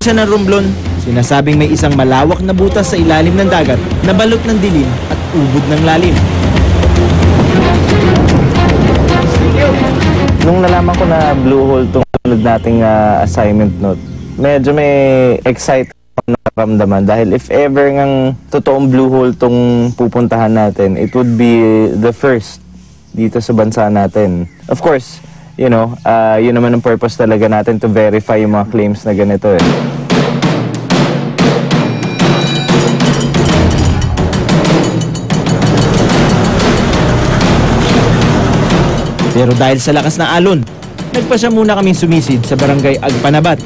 Siya ng Romblon, sinasabing may isang malawak na butas sa ilalim ng dagat na balot ng dilim at ubod ng lalim. Nung nalaman ko na Blue Hole itong nating assignment note, medyo may excited na naramdaman dahil if ever ngang totoong Blue Hole itong pupuntahan natin, it would be the first dito sa bansa natin. Of course, you know, yun naman ang purpose talaga natin to verify yung mga claims na ganito eh. Pero dahil sa lakas ng alon, nagpasya muna kaming sumisid sa barangay Agpanabat.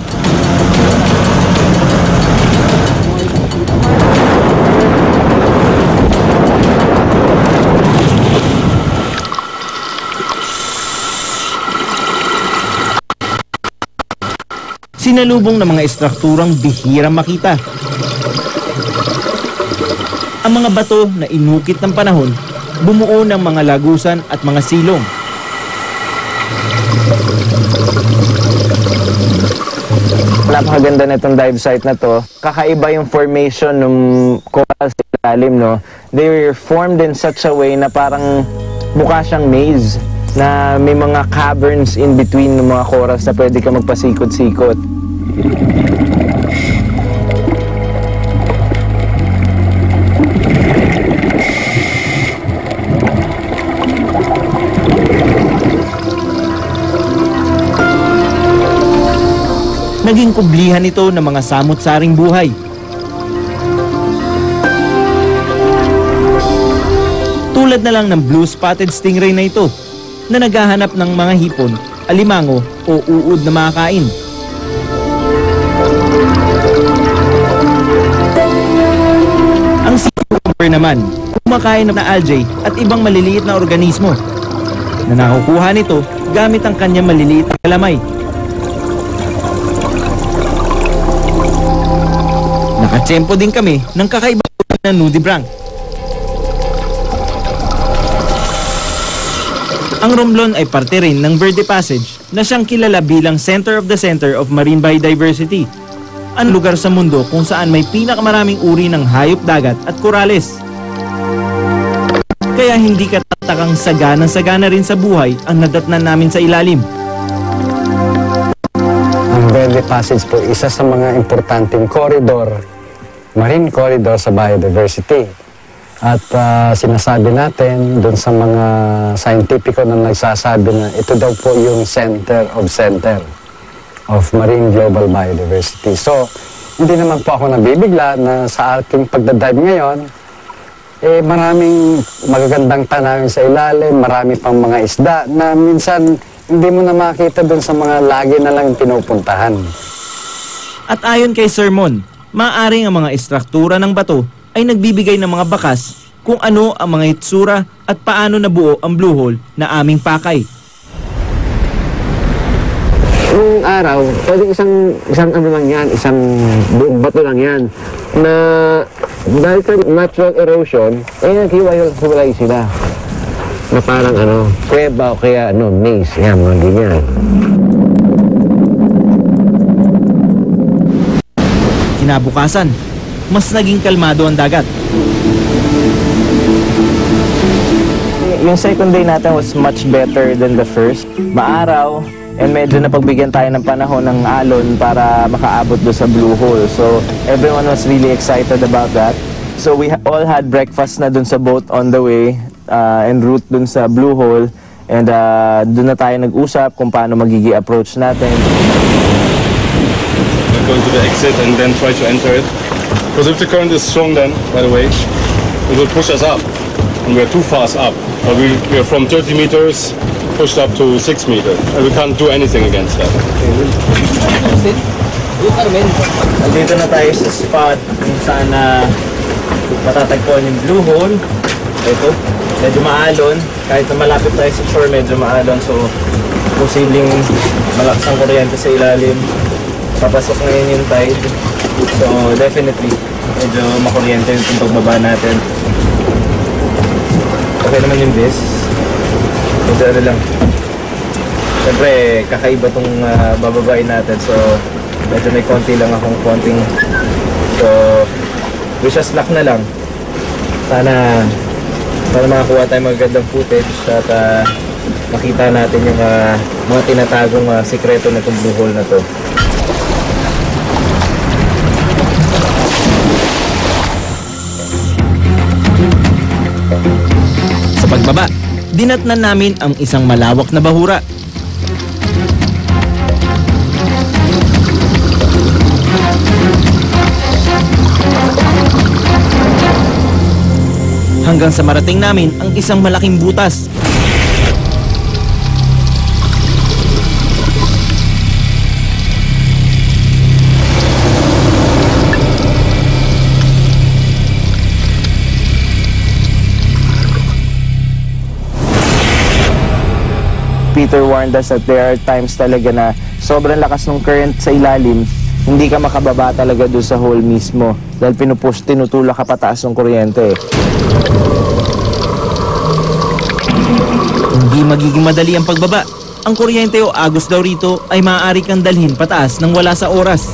Sinalubong ng mga estrukturang bihirang makita. Ang mga bato na inukit ng panahon, bumuo ng mga lagusan at mga silong. Napakaganda na itong dive site na to. Kakaiba yung formation ng coral sa ilalim, no? They were formed in such a way na parang mukha siyang maze na may mga caverns in between ng mga corals na pwede ka magpasikot-sikot. Naging kublihan ito ng mga samot-saring buhay. Tulad na lang ng blue-spotted stingray na ito na naghahanap ng mga hipon, alimango o uod na makakain. Ang sea cucumber naman, kumakain ng algae at ibang maliliit na organismo na nakukuha nito gamit ang kanyang maliliit na kalamay. Nakatsempo din kami ng kakaiba na nudibranch. Ang Romblon ay parte rin ng Verde Passage na siyang kilala bilang Center of the Center of Marine Biodiversity, ang lugar sa mundo kung saan may pinakamaraming uri ng hayop dagat at korales. Kaya hindi katatakang sagana rin sa buhay ang nadatnan namin sa ilalim. Ang Verde Passage po isa sa mga importanteng marine corridor sa biodiversity. At sinasabi natin dun sa mga scientifico na nagsasabi na ito daw po yung center of marine global biodiversity. So, hindi naman po ako nabibigla na sa aking pagdadive ngayon, maraming magagandang tanawin sa ilalim, marami pang mga isda na minsan hindi mo na makita dun sa mga lagi na lang pinupuntahan. At ayon kay Sir Mon, maaaring ang mga estruktura ng bato ay nagbibigay ng mga bakas kung ano ang mga itsura at paano nabuo ang Blue Hole na aming pakay. Nung araw, pwede isang ano lang yan, isang buong bato lang yan, na dahil sa natural erosion, naghiwalay sila. Na parang kuweba o kaya maze, yan, mga ganyan. Kinabukasan, mas naging kalmado ang dagat. Yung second day natin was much better than the first. Maaraw, and medyo napagbigyan tayo ng panahon ng alon para makaabot do sa Blue Hole. So everyone was really excited about that. So we all had breakfast na dun sa boat on the way en route dun sa Blue Hole. And dun na tayo nag-usap kung paano magiging approach natin. We're going to the exit and then try to enter it. Because if the current is strong then, by the way, it will push us up. And we're too fast up. But we're from 30 meters pushed up to 6 meters. And we can't do anything against that. Nandito na tayo sa spot kung saan matatagpuan yung Blue Hole. Ito, medyo maalon. Kahit na malapit tayo sa shore, medyo maalon. So, posibleng malakas ang kuryente sa ilalim. Papasok ngayon yung tide. So, definitely, medyo makuryente yung pagbaba natin. Okay naman yung base. Medyo lang. Siyempre, kakaiba itong bababain natin. So, Medyo may konti lang akong konting. So, wish us luck na lang. Sana makakuha tayo magandang footage at makita natin yung mga tinatagong sikreto na itong blue hole na to. Sa pagbaba, dinatnan namin ang isang malawak na bahura. Hanggang sa marating namin ang isang malaking butas. Peter warned us that there are times talaga na sobrang lakas ng current sa ilalim, hindi ka makababa talaga doon sa hole mismo dahil tinutulak ka pataas ng kuryente. Hindi magiging madali ang pagbaba. Ang kuryente o agos daw rito ay maaari kang dalhin pataas nang wala sa oras,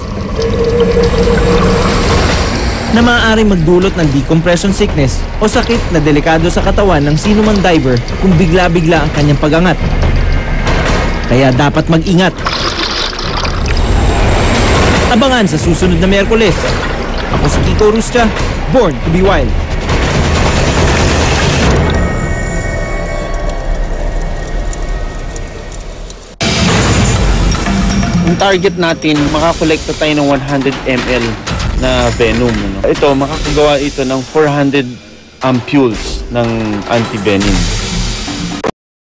na maaari magdulot ng decompression sickness o sakit na delikado sa katawan ng sinumang diver kung bigla-bigla ang kanyang pagangat. Kaya dapat mag-ingat. Abangan sa susunod na Miyerkules. Ako si Kiko Ruscha, born to be wild. Ang target natin, makakolekta tayo ng 100 ml na venom. Ito, makakagawa ito ng 400 ampules ng anti-venom.